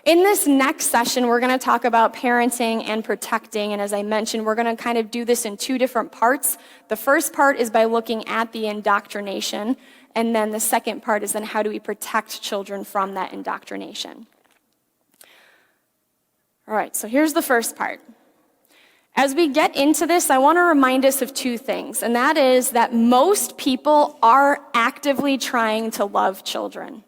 In this next session, we're going to talk about parenting and protecting. And as I mentioned, we're going to kind of do this in two different parts. The first part is by looking at the indoctrination. And then the second part is then how do we protect children from that indoctrination. All right, so here's the first part. As we get into this, I want to remind us of two things, and that is that most people are actively trying to love children.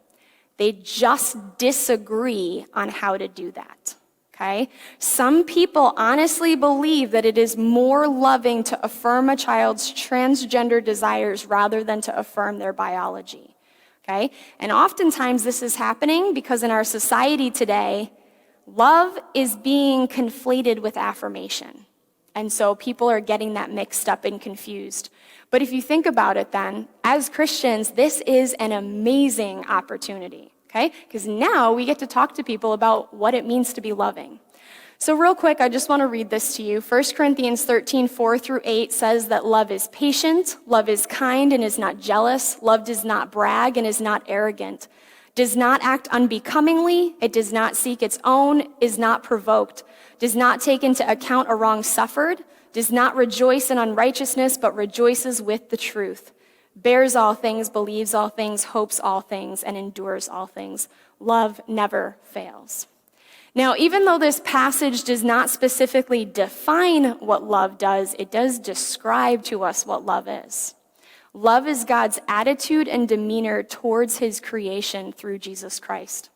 They just disagree on how to do that, okay? Some people honestly believe that it is more loving to affirm a child's transgender desires rather than to affirm their biology, okay? And oftentimes this is happening because in our society today, love is being conflated with affirmation. And so people are getting that mixed up and confused. But if you think about it then, as Christians, this is an amazing opportunity, okay? Because now we get to talk to people about what it means to be loving. So real quick, I just want to read this to you. 1 Corinthians 13, 4-8 says that love is patient, love is kind and is not jealous, love does not brag and is not arrogant, does not act unbecomingly, it does not seek its own, is not provoked, does not take into account a wrong suffered, does not rejoice in unrighteousness, but rejoices with the truth, bears all things, believes all things, hopes all things, and endures all things. Love never fails. Now, even though this passage does not specifically define what love does, it does describe to us what love is. Love is God's attitude and demeanor towards his creation through Jesus Christ.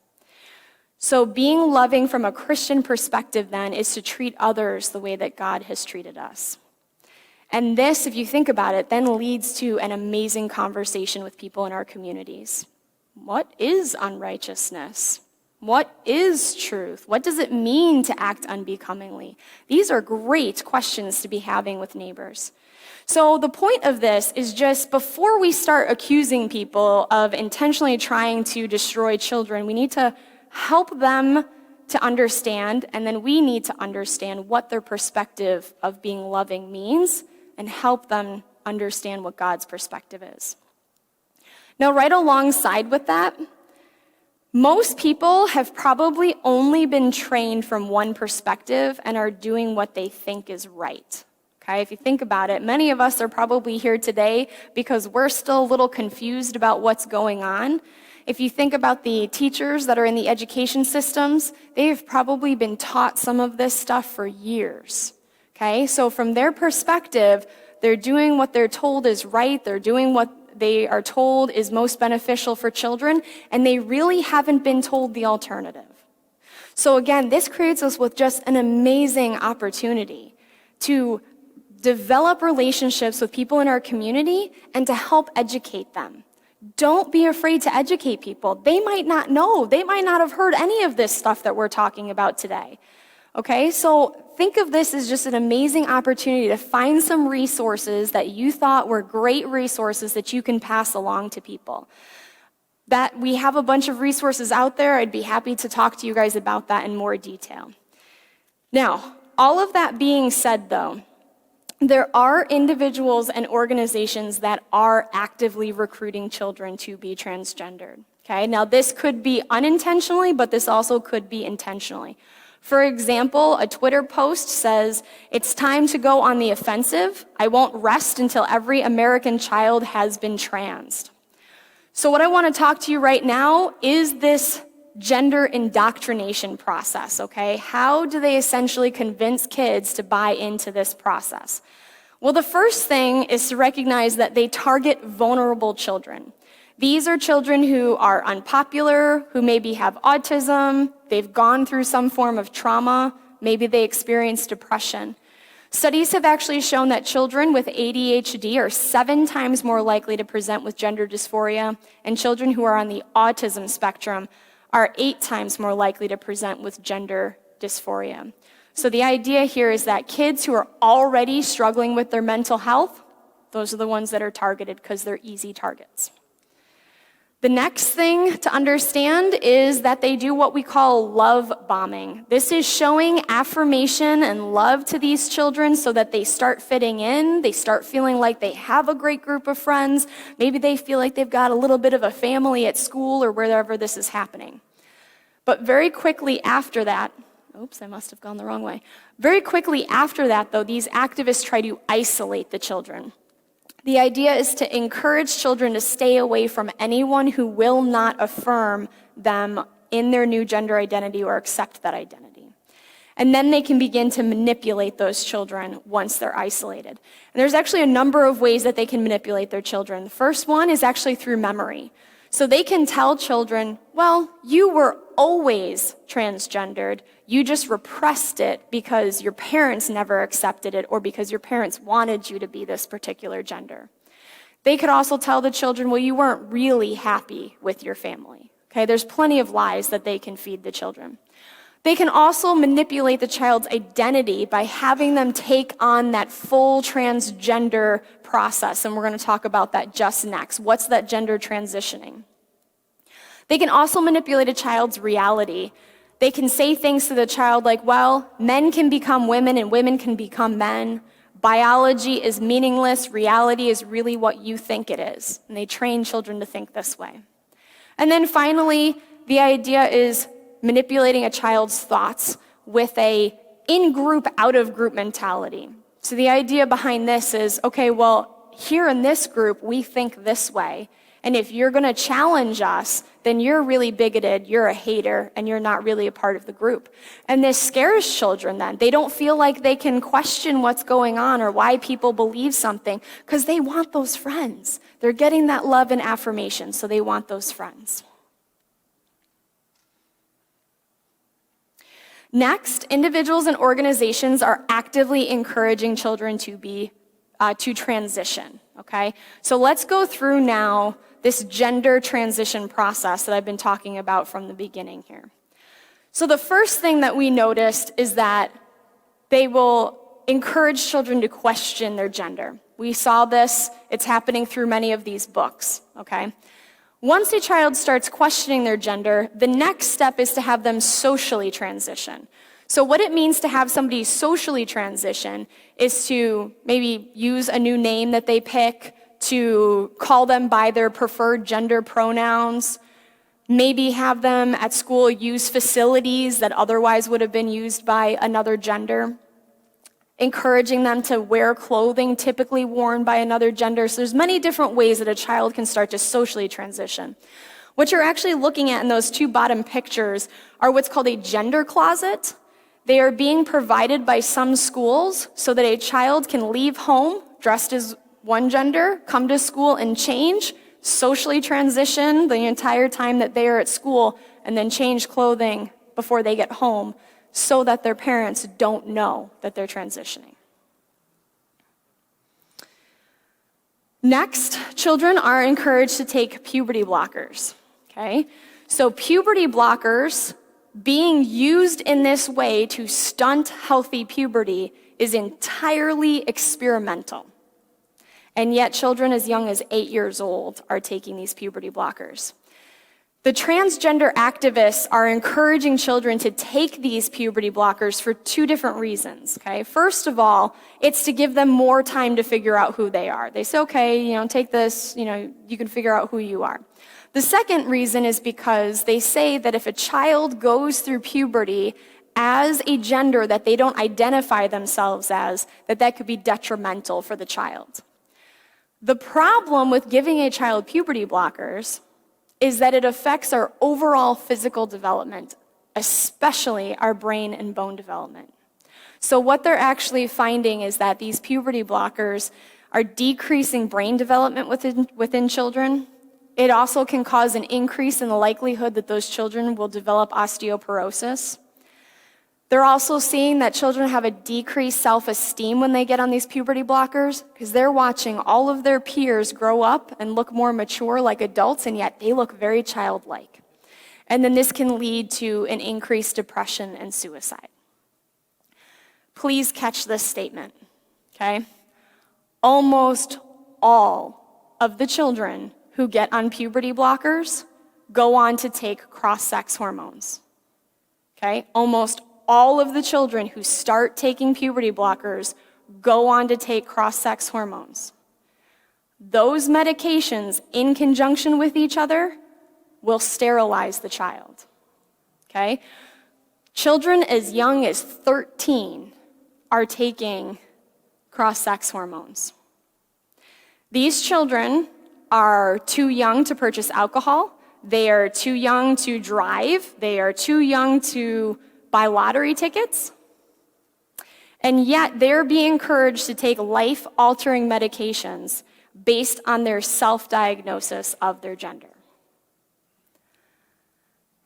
So being loving from a Christian perspective then is to treat others the way that God has treated us. And this, if you think about it, then leads to an amazing conversation with people in our communities. What is unrighteousness? What is truth? What does it mean to act unbecomingly? These are great questions to be having with neighbors. So the point of this is just before we start accusing people of intentionally trying to destroy children, we need to help them to understand, and then we need to understand what their perspective of being loving means and help them understand what God's perspective is. Now, right alongside with that, most people have probably only been trained from one perspective and are doing what they think is right. Okay, if you think about it, many of us are probably here today because we're still a little confused about what's going on. If you think about the teachers that are in the education systems, they've probably been taught some of this stuff for years. Okay, so from their perspective, they're doing what they're told is right, they're doing what they are told is most beneficial for children, and they really haven't been told the alternative. So again, this creates us with just an amazing opportunity to develop relationships with people in our community and to help educate them. Don't be afraid to educate people. They might not know. They might not have heard any of this stuff that we're talking about today. Okay, so think of this as just an amazing opportunity to find some resources that you thought were great resources that you can pass along to people. That we have a bunch of resources out there. I'd be happy to talk to you guys about that in more detail. Now, all of that being said though, there are individuals and organizations that are actively recruiting children to be transgendered. Okay, now this could be unintentionally, but this also could be intentionally. For example, a Twitter post says, "It's time to go on the offensive. I won't rest until every American child has been transed." So what I want to talk to you right now is this gender indoctrination process, okay? How do they essentially convince kids to buy into this process? Well, the first thing is to recognize that they target vulnerable children. These are children who are unpopular, who maybe have autism, they've gone through some form of trauma, maybe they experience depression. Studies have actually shown that children with ADHD are 7 times more likely to present with gender dysphoria, and children who are on the autism spectrum are 8 times more likely to present with gender dysphoria. So the idea here is that kids who are already struggling with their mental health, those are the ones that are targeted because they're easy targets. The next thing to understand is that they do what we call love bombing. This is showing affirmation and love to these children so that they start fitting in, they start feeling like they have a great group of friends, maybe they feel like they've got a little bit of a family at school or wherever this is happening. But very quickly after that, oops, I must have gone the wrong way. Very quickly after that, though, these activists try to isolate the children. The idea is to encourage children to stay away from anyone who will not affirm them in their new gender identity or accept that identity. And then they can begin to manipulate those children once they're isolated. And there's actually a number of ways that they can manipulate their children. The first one is actually through memory. So they can tell children, well, you were always transgendered. You just repressed it because your parents never accepted it or because your parents wanted you to be this particular gender. They could also tell the children, well, you weren't really happy with your family. Okay, there's plenty of lies that they can feed the children. They can also manipulate the child's identity by having them take on that full transgender process, and we're going to talk about that just next. What's that gender transitioning? They can also manipulate a child's reality. They can say things to the child like, well, men can become women and women can become men. Biology is meaningless. Reality is really what you think it is. And they train children to think this way. And then finally, the idea is manipulating a child's thoughts with a in-group, out-of-group mentality. So the idea behind this is, okay, well, here in this group, we think this way. And if you're going to challenge us, then you're really bigoted, you're a hater, and you're not really a part of the group. And this scares children then. They don't feel like they can question what's going on or why people believe something because they want those friends. They're getting that love and affirmation, so they want those friends. Next, individuals and organizations are actively encouraging children to transition, okay? So let's go through now this gender transition process that I've been talking about from the beginning here. So the first thing that we noticed is that they will encourage children to question their gender. We saw this, it's happening through many of these books, okay? Once a child starts questioning their gender, the next step is to have them socially transition. So what it means to have somebody socially transition is to maybe use a new name that they pick, to call them by their preferred gender pronouns, maybe have them at school use facilities that otherwise would have been used by another gender, encouraging them to wear clothing typically worn by another gender. So there's many different ways that a child can start to socially transition. What you're actually looking at in those two bottom pictures are what's called a gender closet. They are being provided by some schools so that a child can leave home dressed as one gender, come to school and change, socially transition the entire time that they are at school, and then change clothing before they get home so that their parents don't know that they're transitioning. Next, children are encouraged to take puberty blockers, okay? So puberty blockers being used in this way to stunt healthy puberty is entirely experimental. And yet children as young as 8 years old are taking these puberty blockers. The transgender activists are encouraging children to take these puberty blockers for two different reasons, okay? First of all, it's to give them more time to figure out who they are. They say, okay, take this, you can figure out who you are. The second reason is because they say that if a child goes through puberty as a gender that they don't identify themselves as, that could be detrimental for the child. The problem with giving a child puberty blockers is that it affects our overall physical development, especially our brain and bone development. So what they're actually finding is that these puberty blockers are decreasing brain development within children. It also can cause an increase in the likelihood that those children will develop osteoporosis. They're also seeing that children have a decreased self-esteem when they get on these puberty blockers because they're watching all of their peers grow up and look more mature like adults, and yet they look very childlike. And then this can lead to an increased depression and suicide. Please catch this statement, okay? Almost all of the children who get on puberty blockers go on to take cross-sex hormones, okay? Almost all of the children who start taking puberty blockers go on to take cross-sex hormones. Those medications, in conjunction with each other, will sterilize the child. okay? Children as young as 13 are taking cross-sex hormones. These children are too young to purchase alcohol. They are too young to drive. They are too young to buy lottery tickets. And yet they're being encouraged to take life-altering medications based on their self-diagnosis of their gender.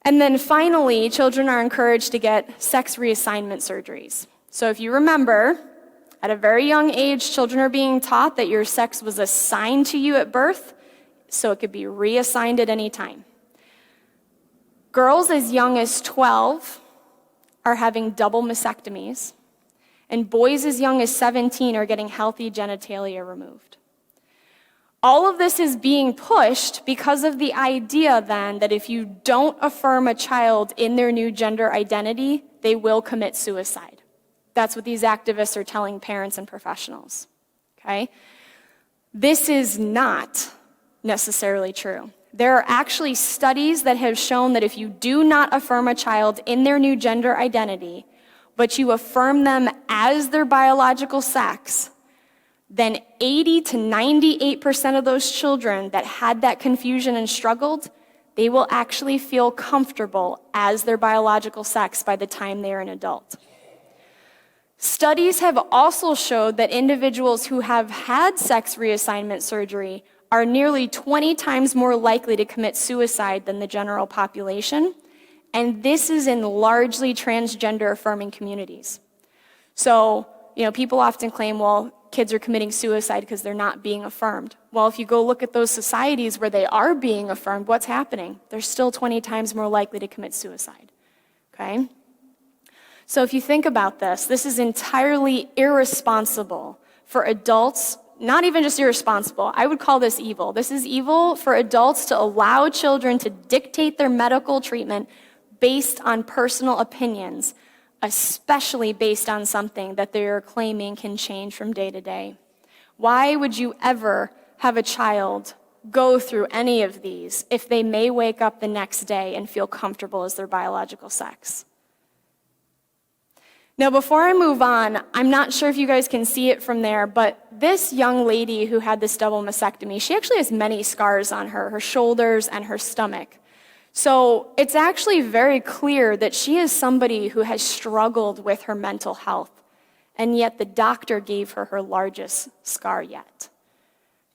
And then finally, children are encouraged to get sex reassignment surgeries. So if you remember, at a very young age, children are being taught that your sex was assigned to you at birth, so it could be reassigned at any time. Girls as young as 12 are having double mastectomies, and boys as young as 17 are getting healthy genitalia removed. All of this is being pushed because of the idea then that if you don't affirm a child in their new gender identity, they will commit suicide. That's what these activists are telling parents and professionals, okay? This is not necessarily true. There are actually studies that have shown that if you do not affirm a child in their new gender identity, but you affirm them as their biological sex, then 80 to 98% of those children that had that confusion and struggled, they will actually feel comfortable as their biological sex by the time they are an adult. Studies have also showed that individuals who have had sex reassignment surgery are nearly 20 times more likely to commit suicide than the general population, and this is in largely transgender affirming communities. So, people often claim, well, kids are committing suicide because they're not being affirmed. Well, if you go look at those societies where they are being affirmed, what's happening? They're still 20 times more likely to commit suicide, okay? So if you think about this, this is entirely irresponsible for adults, not even just irresponsible, I would call this evil. This is evil for adults to allow children to dictate their medical treatment based on personal opinions, especially based on something that they're claiming can change from day to day. Why would you ever have a child go through any of these if they may wake up the next day and feel comfortable as their biological sex? Now, before I move on, I'm not sure if you guys can see it from there, but this young lady who had this double mastectomy, she actually has many scars on her shoulders and her stomach. So it's actually very clear that she is somebody who has struggled with her mental health, and yet the doctor gave her her largest scar yet.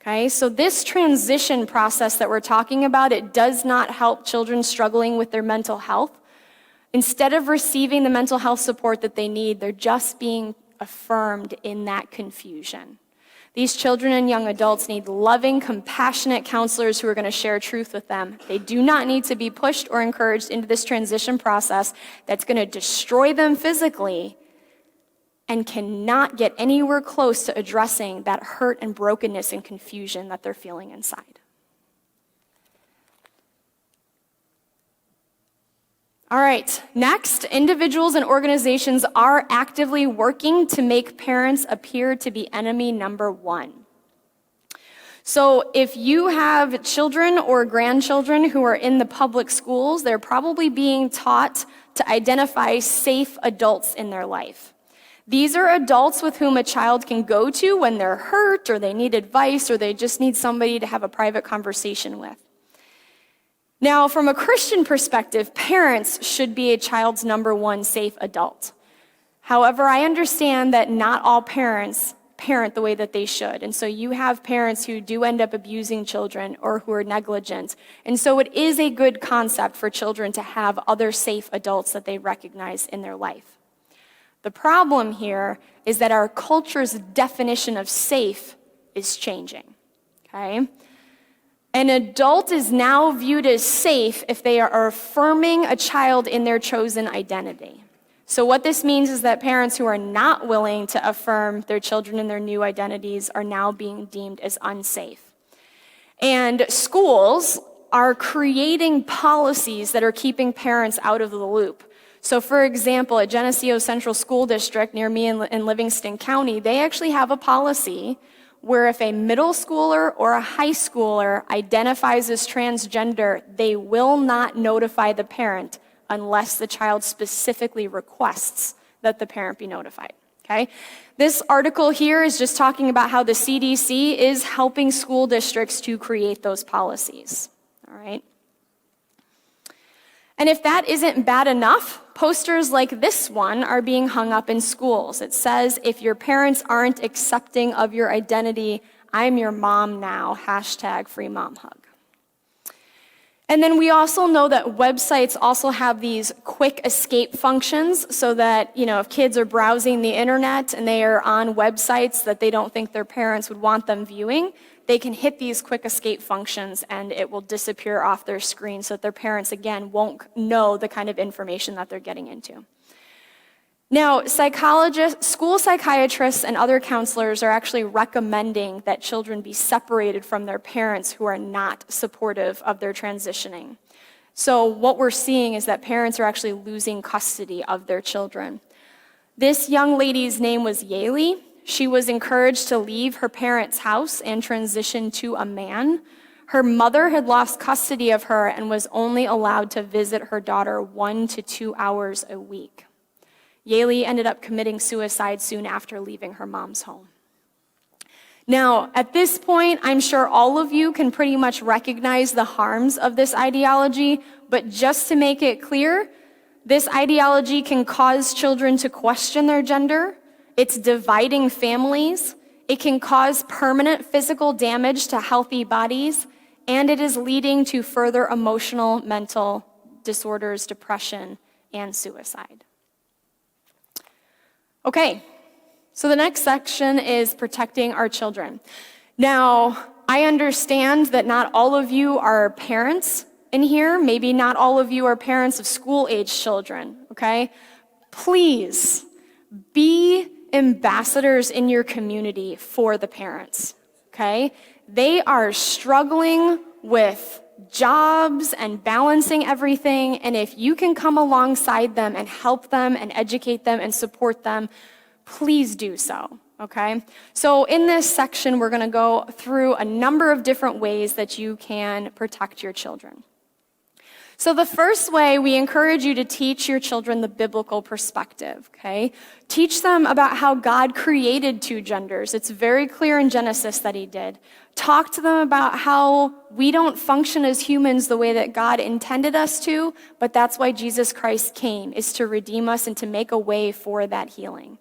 Okay, so this transition process that we're talking about, it does not help children struggling with their mental health. Instead of receiving the mental health support that they need, they're just being affirmed in that confusion. These children and young adults need loving, compassionate counselors who are going to share truth with them. They do not need to be pushed or encouraged into this transition process that's going to destroy them physically and cannot get anywhere close to addressing that hurt and brokenness and confusion that they're feeling inside. All right, next, individuals and organizations are actively working to make parents appear to be enemy number one. So if you have children or grandchildren who are in the public schools, they're probably being taught to identify safe adults in their life. These are adults with whom a child can go to when they're hurt or they need advice or they just need somebody to have a private conversation with. Now, from a Christian perspective, parents should be a child's number one safe adult. However, I understand that not all parents parent the way that they should. And so you have parents who do end up abusing children or who are negligent. And so it is a good concept for children to have other safe adults that they recognize in their life. The problem here is that our culture's definition of safe is changing, okay? An adult is now viewed as safe if they are affirming a child in their chosen identity. So what this means is that parents who are not willing to affirm their children in their new identities are now being deemed as unsafe. And schools are creating policies that are keeping parents out of the loop. So for example, at Geneseo Central School District near me in Livingston County, they actually have a policy where if a middle schooler or a high schooler identifies as transgender, they will not notify the parent unless the child specifically requests that the parent be notified. Okay? This article here is just talking about how the CDC is helping school districts to create those policies. All right? And if that isn't bad enough, posters like this one are being hung up in schools. It says, if your parents aren't accepting of your identity, I'm your mom now, #FreeMomHug. And then we also know that websites also have these quick escape functions so that, if kids are browsing the internet and they are on websites that they don't think their parents would want them viewing, they can hit these quick escape functions and it will disappear off their screen so that their parents, again, won't know the kind of information that they're getting into. Now, psychologists, school psychiatrists, and other counselors are actually recommending that children be separated from their parents who are not supportive of their transitioning. So what we're seeing is that parents are actually losing custody of their children. This young lady's name was Yaley. She was encouraged to leave her parents' house and transition to a man. Her mother had lost custody of her and was only allowed to visit her daughter 1 to 2 hours a week. Yaley ended up committing suicide soon after leaving her mom's home. Now, at this point, I'm sure all of you can pretty much recognize the harms of this ideology, but just to make it clear, this ideology can cause children to question their gender. It's dividing families. It can cause permanent physical damage to healthy bodies, and it is leading to further emotional, mental disorders, depression, and suicide. Okay, so the next section is protecting our children. Now, I understand that not all of you are parents in here. Maybe not all of you are parents of school-age children, okay? Please be ambassadors in your community for the parents, okay? They are struggling with jobs and balancing everything, and if you can come alongside them and help them and educate them and support them, please do so, okay? So in this section, we're going to go through a number of different ways that you can protect your children. So the first way, we encourage you to teach your children the biblical perspective, okay? Teach them about how God created two genders. It's very clear in Genesis that he did. Talk to them about how we don't function as humans the way that God intended us to, but that's why Jesus Christ came, is to redeem us and to make a way for that healing.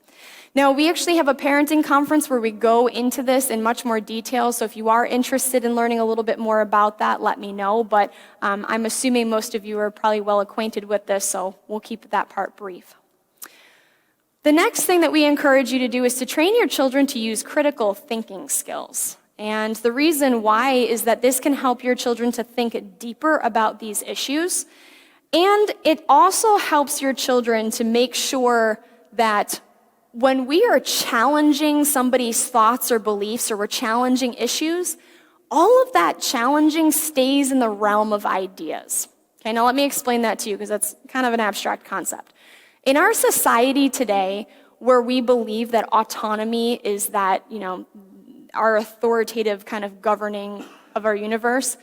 Now, we actually have a parenting conference where we go into this in much more detail, so if you are interested in learning a little bit more about that, let me know, but I'm assuming most of you are probably well acquainted with this, so we'll keep that part brief. The next thing that we encourage you to do is to train your children to use critical thinking skills. And the reason why is that this can help your children to think deeper about these issues, and it also helps your children to make sure that when we are challenging somebody's thoughts or beliefs, or we're challenging issues, all of that challenging stays in the realm of ideas. Okay, now let me explain that to you, because that's kind of an abstract concept. In our society today, where we believe that autonomy is that, our authoritative kind of governing of our universe,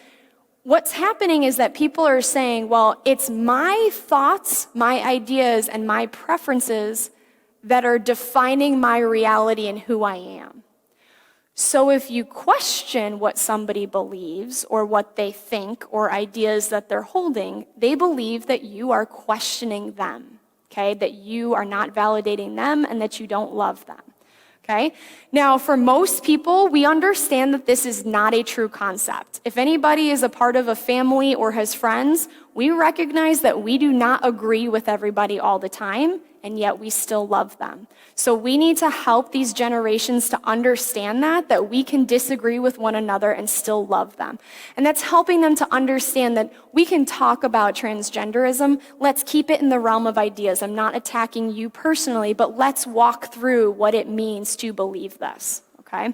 what's happening is that people are saying, well, it's my thoughts, my ideas, and my preferences that are defining my reality and who I am. So if you question what somebody believes or what they think or ideas that they're holding, they believe that you are questioning them, okay? That you are not validating them and that you don't love them, okay? Now, for most people, we understand that this is not a true concept. If anybody is a part of a family or has friends, we recognize that we do not agree with everybody all the time, and yet we still love them. So we need to help these generations to understand that we can disagree with one another and still love them. And that's helping them to understand that we can talk about transgenderism. Let's keep it in the realm of ideas. I'm not attacking you personally, but let's walk through what it means to believe this, okay?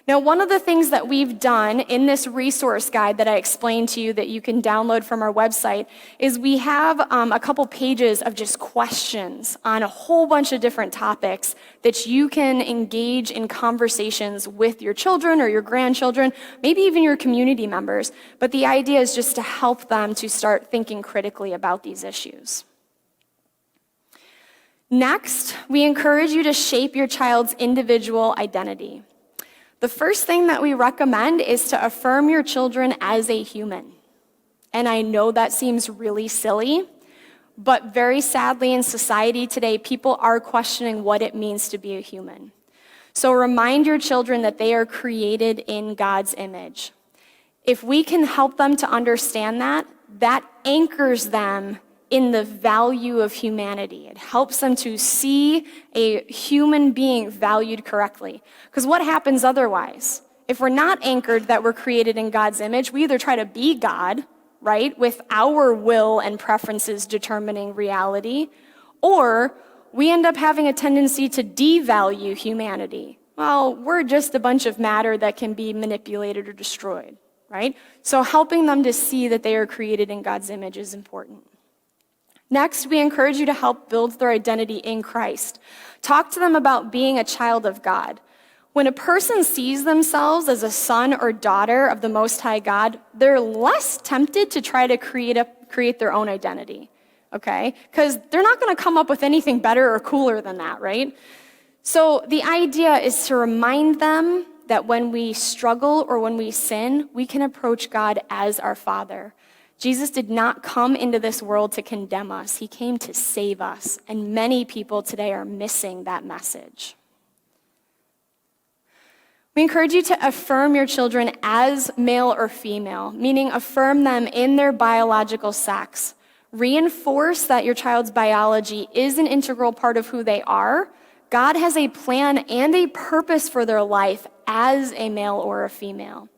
Now, one of the things that we've done in this resource guide that I explained to you that you can download from our website is we have a couple pages of just questions on a whole bunch of different topics that you can engage in conversations with your children or your grandchildren, maybe even your community members. But the idea is just to help them to start thinking critically about these issues. Next, we encourage you to shape your child's individual identity. The first thing that we recommend is to affirm your children as a human. And I know that seems really silly, but very sadly in society today, people are questioning what it means to be a human. So remind your children that they are created in God's image. If we can help them to understand that, that anchors them in the value of humanity. It helps them to see a human being valued correctly. Because what happens otherwise? If we're not anchored that we're created in God's image, we either try to be God, right, with our will and preferences determining reality, or we end up having a tendency to devalue humanity. Well, we're just a bunch of matter that can be manipulated or destroyed, right? So helping them to see that they are created in God's image is important. Next, we encourage you to help build their identity in Christ. Talk to them about being a child of God. When a person sees themselves as a son or daughter of the Most High God, they're less tempted to try to create their own identity, okay? Because they're not going to come up with anything better or cooler than that, right? So the idea is to remind them that when we struggle or when we sin, we can approach God as our Father. Jesus did not come into this world to condemn us. He came to save us. And many people today are missing that message. We encourage you to affirm your children as male or female, meaning affirm them in their biological sex. Reinforce that your child's biology is an integral part of who they are. God has a plan and a purpose for their life as a male or a female.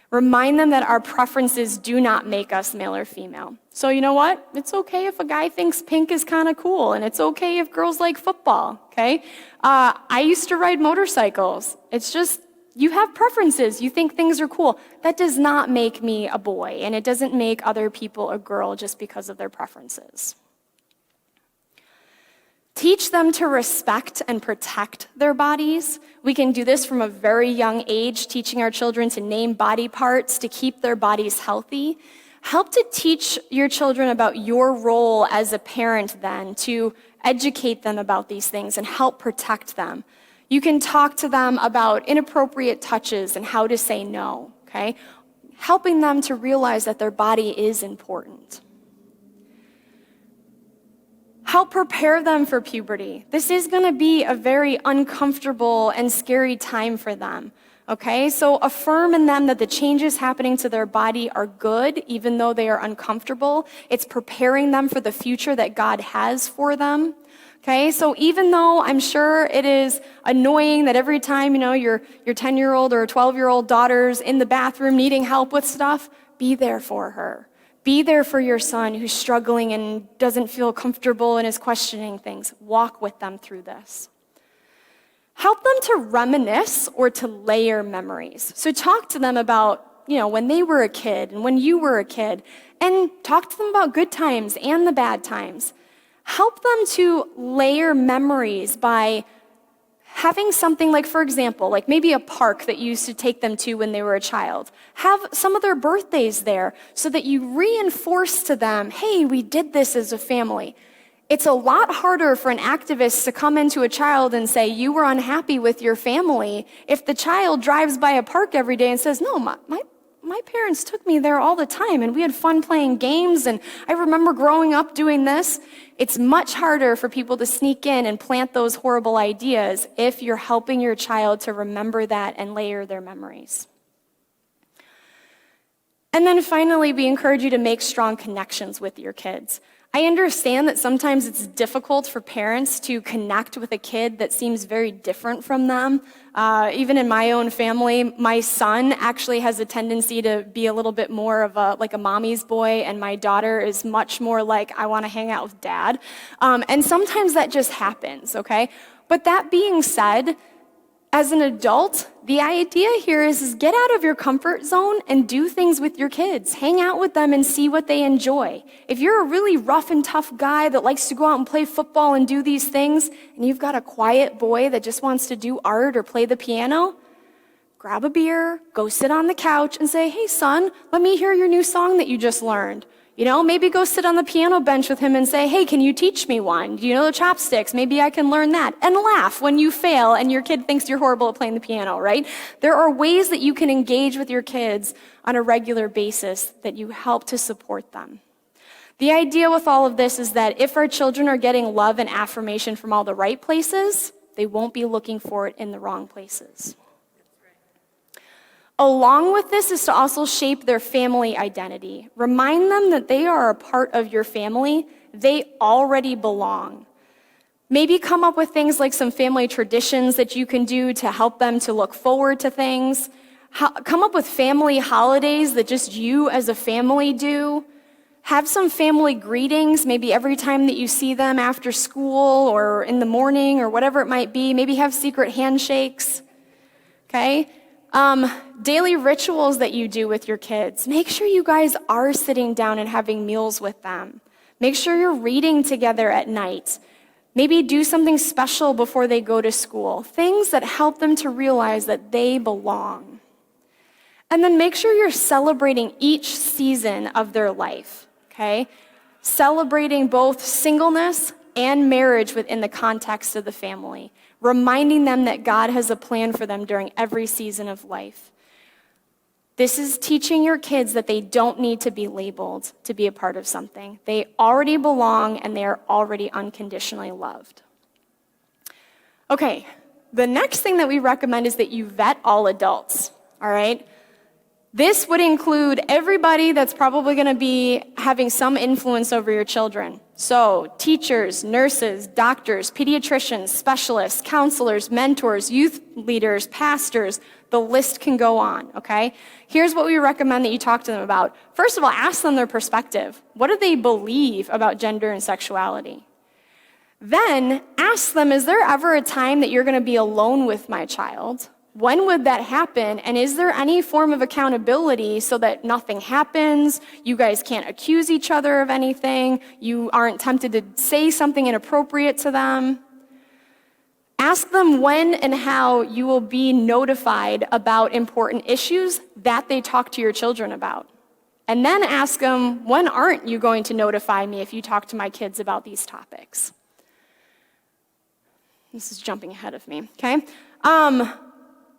Remind them that our preferences do not make us male or female. So you know what? It's okay if a guy thinks pink is kind of cool, and it's okay if girls like football, okay? I used to ride motorcycles. It's just, you have preferences. You think things are cool. That does not make me a boy, and it doesn't make other people a girl just because of their preferences. Teach them to respect and protect their bodies. We can do this from a very young age, teaching our children to name body parts to keep their bodies healthy. Help to teach your children about your role as a parent then, to educate them about these things and help protect them. You can talk to them about inappropriate touches and how to say no, okay? Helping them to realize that their body is important. Help prepare them for puberty. This is going to be a very uncomfortable and scary time for them, okay? So affirm in them that the changes happening to their body are good, even though they are uncomfortable. It's preparing them for the future that God has for them, okay? So even though I'm sure it is annoying that every time, your 10-year-old or 12-year-old daughter's in the bathroom needing help with stuff, be there for her. Be there for your son who's struggling and doesn't feel comfortable and is questioning things. Walk with them through this. Help them to reminisce or to layer memories. So talk to them about, when they were a kid and when you were a kid, and talk to them about good times and the bad times. Help them to layer memories by having something like, for example, like maybe a park that you used to take them to when they were a child. Have some of their birthdays there so that you reinforce to them, hey, we did this as a family. It's a lot harder for an activist to come into a child and say, you were unhappy with your family, if the child drives by a park every day and says, no, my parents took me there all the time and we had fun playing games and I remember growing up doing this. It's much harder for people to sneak in and plant those horrible ideas if you're helping your child to remember that and layer their memories. And then finally, we encourage you to make strong connections with your kids. I understand that sometimes it's difficult for parents to connect with a kid that seems very different from them. Even in my own family, my son actually has a tendency to be a little bit more of a mommy's boy, and my daughter is much more like, I want to hang out with dad. And sometimes that just happens, okay? But that being said, as an adult, the idea here is get out of your comfort zone and do things with your kids. Hang out with them and see what they enjoy. If you're a really rough and tough guy that likes to go out and play football and do these things, and you've got a quiet boy that just wants to do art or play the piano, grab a beer, go sit on the couch and say, hey son, let me hear your new song that you just learned. Maybe go sit on the piano bench with him and say, hey, can you teach me one? Do you know the chopsticks? Maybe I can learn that. And laugh when you fail and your kid thinks you're horrible at playing the piano, right? There are ways that you can engage with your kids on a regular basis that you help to support them. The idea with all of this is that if our children are getting love and affirmation from all the right places, they won't be looking for it in the wrong places. Along with this is to also shape their family identity. Remind them that they are a part of your family. They already belong. Maybe come up with things like some family traditions that you can do to help them to look forward to things. Come up with family holidays that just you as a family do. Have some family greetings, maybe every time that you see them after school or in the morning or whatever it might be. Maybe have secret handshakes, okay? Daily rituals that you do with your kids. Make sure you guys are sitting down and having meals with them. Make sure you're reading together at night. Maybe do something special before they go to school. Things that help them to realize that they belong. And then make sure you're celebrating each season of their life, okay? Celebrating both singleness and marriage within the context of the family. Reminding them that God has a plan for them during every season of life. This is teaching your kids that they don't need to be labeled to be a part of something. They already belong and they are already unconditionally loved. Okay, the next thing that we recommend is that you vet all adults, all right? This would include everybody that's probably going to be having some influence over your children. So, teachers, nurses, doctors, pediatricians, specialists, counselors, mentors, youth leaders, pastors, the list can go on, okay? Here's what we recommend that you talk to them about. First of all, ask them their perspective. What do they believe about gender and sexuality? Then, ask them, is there ever a time that you're going to be alone with my child? When would that happen? And is there any form of accountability so that nothing happens? You guys can't accuse each other of anything. You aren't tempted to say something inappropriate to them. Ask them when and how you will be notified about important issues that they talk to your children about. And then ask them, when aren't you going to notify me if you talk to my kids about these topics? This is jumping ahead of me, okay?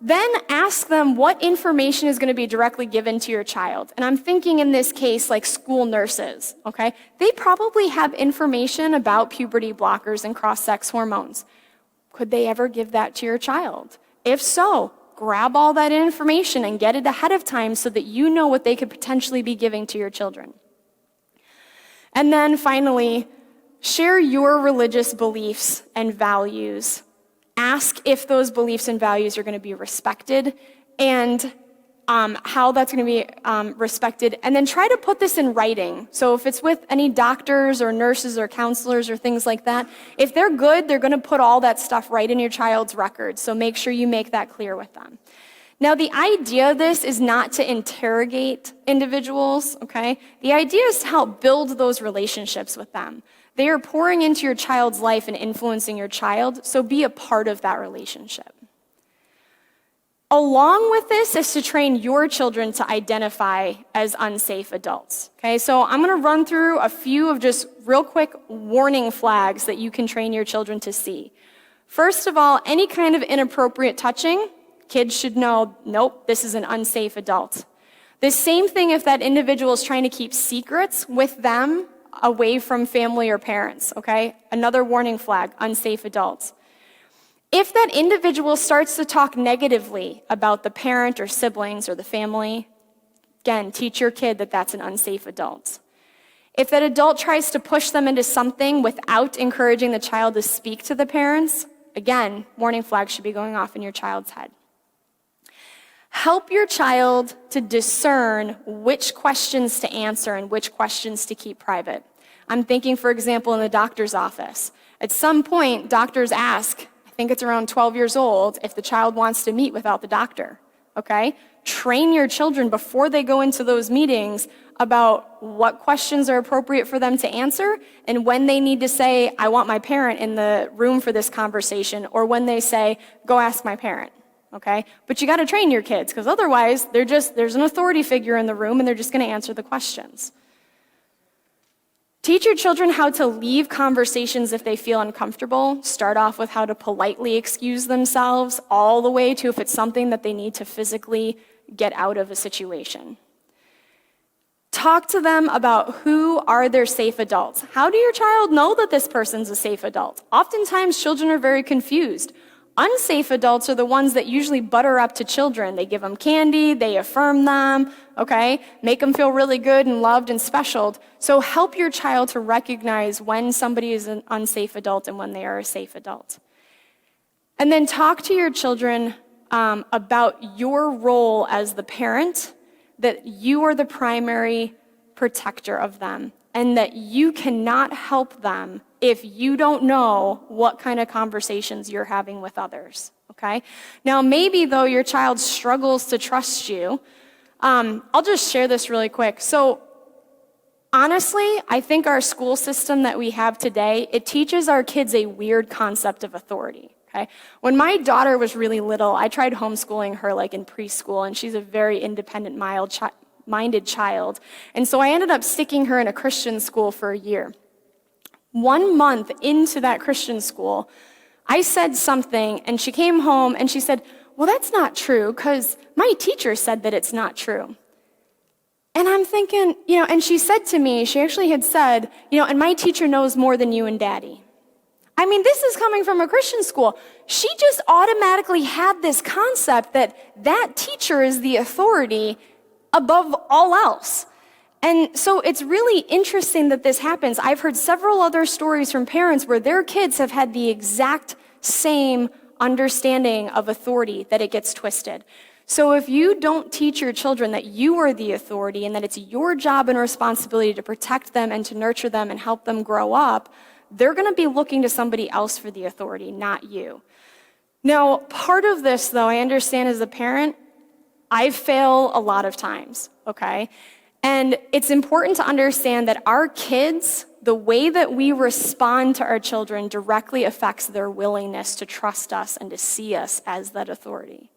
Then ask them what information is going to be directly given to your child. And I'm thinking in this case like school nurses, okay? They probably have information about puberty blockers and cross-sex hormones. Could they ever give that to your child? If so, grab all that information and get it ahead of time so that you know what they could potentially be giving to your children. And then finally, share your religious beliefs and values. Ask if those beliefs and values are going to be respected and how that's going to be respected. And then try to put this in writing. So if it's with any doctors or nurses or counselors or things like that, if they're good, they're going to put all that stuff right in your child's record. So make sure you make that clear with them. Now, the idea of this is not to interrogate individuals, okay? The idea is to help build those relationships with them. They are pouring into your child's life and influencing your child, so be a part of that relationship. Along with this is to train your children to identify as unsafe adults. Okay, so I'm going to run through a few of just real quick warning flags that you can train your children to see. First of all, any kind of inappropriate touching, kids should know, nope, this is an unsafe adult. The same thing if that individual is trying to keep secrets with them away from family or parents, okay? Another warning flag, unsafe adults. If that individual starts to talk negatively about the parent or siblings or the family, again, teach your kid that that's an unsafe adult. If that adult tries to push them into something without encouraging the child to speak to the parents, again, warning flags should be going off in your child's head. Help your child to discern which questions to answer and which questions to keep private. I'm thinking, for example, in the doctor's office. At some point, doctors ask, I think it's around 12 years old, if the child wants to meet without the doctor, okay? Train your children before they go into those meetings about what questions are appropriate for them to answer and when they need to say, I want my parent in the room for this conversation, or when they say, go ask my parent. Okay? But you got to train your kids, because otherwise there's an authority figure in the room and they're just going to answer the questions. Teach your children how to leave conversations if they feel uncomfortable. Start off with how to politely excuse themselves, all the way to if it's something that they need to physically get out of a situation. Talk to them about who are their safe adults. How do your child know that this person's a safe adult? Oftentimes, children are very confused. Unsafe adults are the ones that usually butter up to children. They give them candy, they affirm them, okay? Make them feel really good and loved and special. So help your child to recognize when somebody is an unsafe adult and when they are a safe adult. And then talk to your children about your role as the parent, that you are the primary protector of them, and that you cannot help them if you don't know what kind of conversations you're having with others, okay? Now, maybe, though, your child struggles to trust you. I'll just share this really quick. So, honestly, I think our school system that we have today, it teaches our kids a weird concept of authority, okay? When my daughter was really little, I tried homeschooling her like in preschool, and she's a very independent, minded child. And so I ended up sticking her in a Christian school for a year. 1 month into that Christian school, I said something, and she came home and she said, well, that's not true, because my teacher said that it's not true. And I'm thinking, and she said to me, she actually had said, and my teacher knows more than you and daddy. I mean, this is coming from a Christian school. She just automatically had this concept that that teacher is the authority above all else. And so it's really interesting that this happens. I've heard several other stories from parents where their kids have had the exact same understanding of authority, that it gets twisted. So if you don't teach your children that you are the authority and that it's your job and responsibility to protect them and to nurture them and help them grow up, they're going to be looking to somebody else for the authority, not you. Now, part of this, though, I understand as a parent, I fail a lot of times, okay? And it's important to understand that our kids, the way that we respond to our children directly affects their willingness to trust us and to see us as that authority.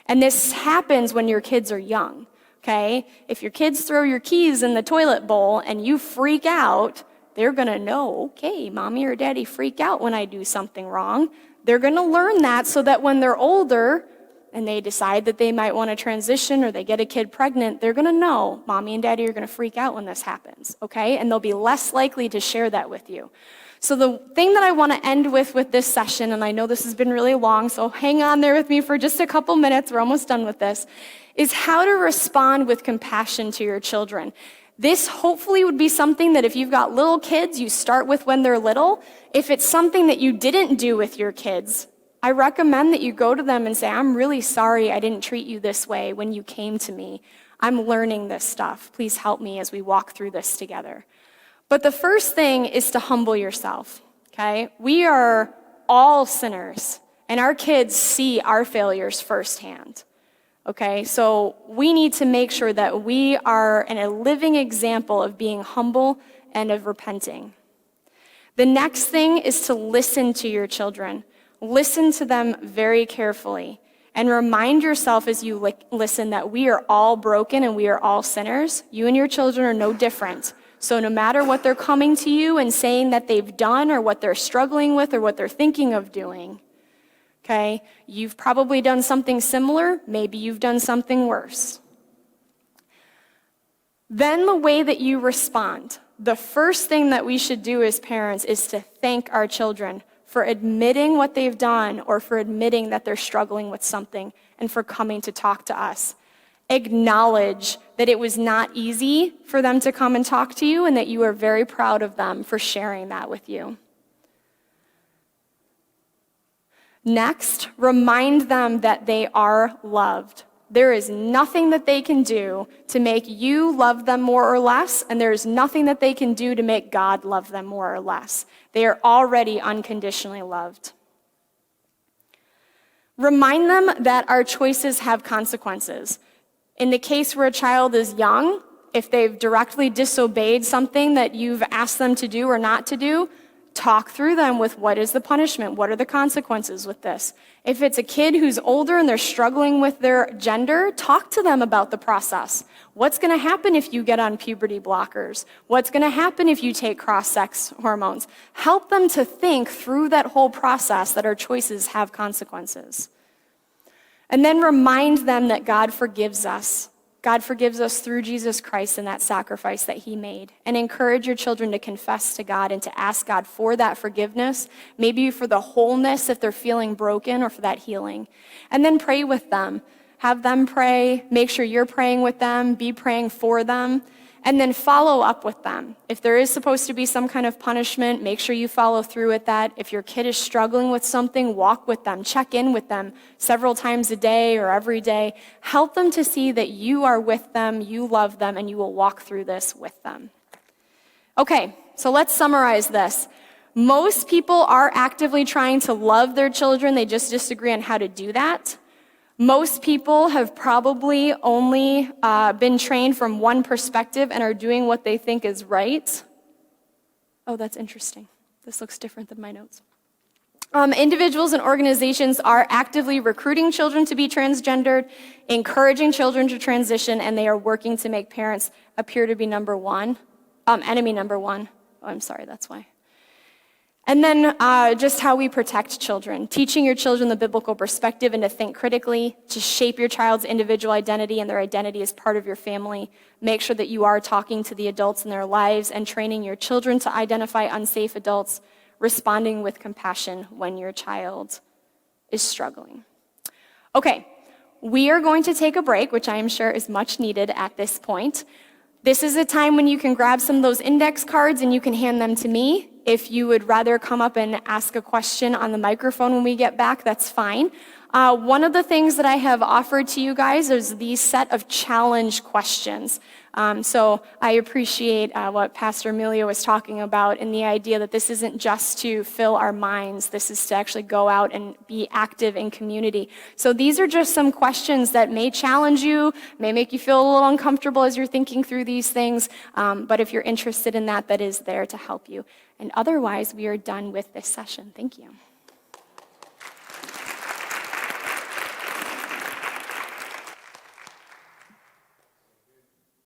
And this happens when your kids are young, okay? If your kids throw your keys in the toilet bowl and you freak out, they're going to know, okay, mommy or daddy freak out when I do something wrong. They're going to learn that so that when they're older, and they decide that they might want to transition or they get a kid pregnant, they're going to know mommy and daddy are going to freak out when this happens, okay? And they'll be less likely to share that with you. So the thing that I want to end with this session, and I know this has been really long, so hang on there with me for just a couple minutes, we're almost done with this, is how to respond with compassion to your children. This hopefully would be something that if you've got little kids, you start with when they're little. If it's something that you didn't do with your kids, I recommend that you go to them and say, I'm really sorry I didn't treat you this way when you came to me. I'm learning this stuff. Please help me as we walk through this together. But the first thing is to humble yourself, okay? We are all sinners, and our kids see our failures firsthand, okay? So we need to make sure that we are a living example of being humble and of repenting. The next thing is to listen to your children. Listen to them very carefully and remind yourself as you listen that we are all broken and we are all sinners. You and your children are no different. So no matter what they're coming to you and saying that they've done or what they're struggling with or what they're thinking of doing, okay, you've probably done something similar. Maybe you've done something worse. Then the way that you respond, the first thing that we should do as parents is to thank our children for admitting what they've done or for admitting that they're struggling with something and for coming to talk to us. Acknowledge that it was not easy for them to come and talk to you and that you are very proud of them for sharing that with you. Next, remind them that they are loved. There is nothing that they can do to make you love them more or less, and there is nothing that they can do to make God love them more or less. They are already unconditionally loved. Remind them that our choices have consequences. In the case where a child is young, if they've directly disobeyed something that you've asked them to do or not to do, Talk through them with what is the punishment? What are the consequences with this? If it's a kid who's older and they're struggling with their gender, talk to them about the process. What's going to happen if you get on puberty blockers? What's going to happen if you take cross-sex hormones? Help them to think through that whole process that our choices have consequences. And then remind them that God forgives us. God forgives us through Jesus Christ and that sacrifice that he made. And encourage your children to confess to God and to ask God for that forgiveness, maybe for the wholeness if they're feeling broken or for that healing. And then pray with them. Have them pray. Make sure you're praying with them. Be praying for them. And then follow up with them. If there is supposed to be some kind of punishment, make sure you follow through with that. If your kid is struggling with something, walk with them. Check in with them several times a day or every day. Help them to see that you are with them, you love them, and you will walk through this with them. Okay, so let's summarize this. Most people are actively trying to love their children. They just disagree on how to do that. Most people have probably only been trained from one perspective and are doing what they think is right. Oh, that's interesting. This looks different than my notes. Individuals and organizations are actively recruiting children to be transgendered, encouraging children to transition, and they are working to make parents appear to be enemy number one. Oh, I'm sorry, that's why. And then just how we protect children, teaching your children the biblical perspective and to think critically, to shape your child's individual identity and their identity as part of your family. Make sure that you are talking to the adults in their lives and training your children to identify unsafe adults, responding with compassion when your child is struggling. Okay, we are going to take a break, which I am sure is much needed at this point. This is a time when you can grab some of those index cards and you can hand them to me. If you would rather come up and ask a question on the microphone when we get back, that's fine. One of the things that I have offered to you guys is these set of challenge questions. So I appreciate what Pastor Emilio was talking about in the idea that this isn't just to fill our minds. This is to actually go out and be active in community. So these are just some questions that may challenge you, may make you feel a little uncomfortable as you're thinking through these things. But if you're interested in that, that is there to help you. And otherwise, we are done with this session. Thank you.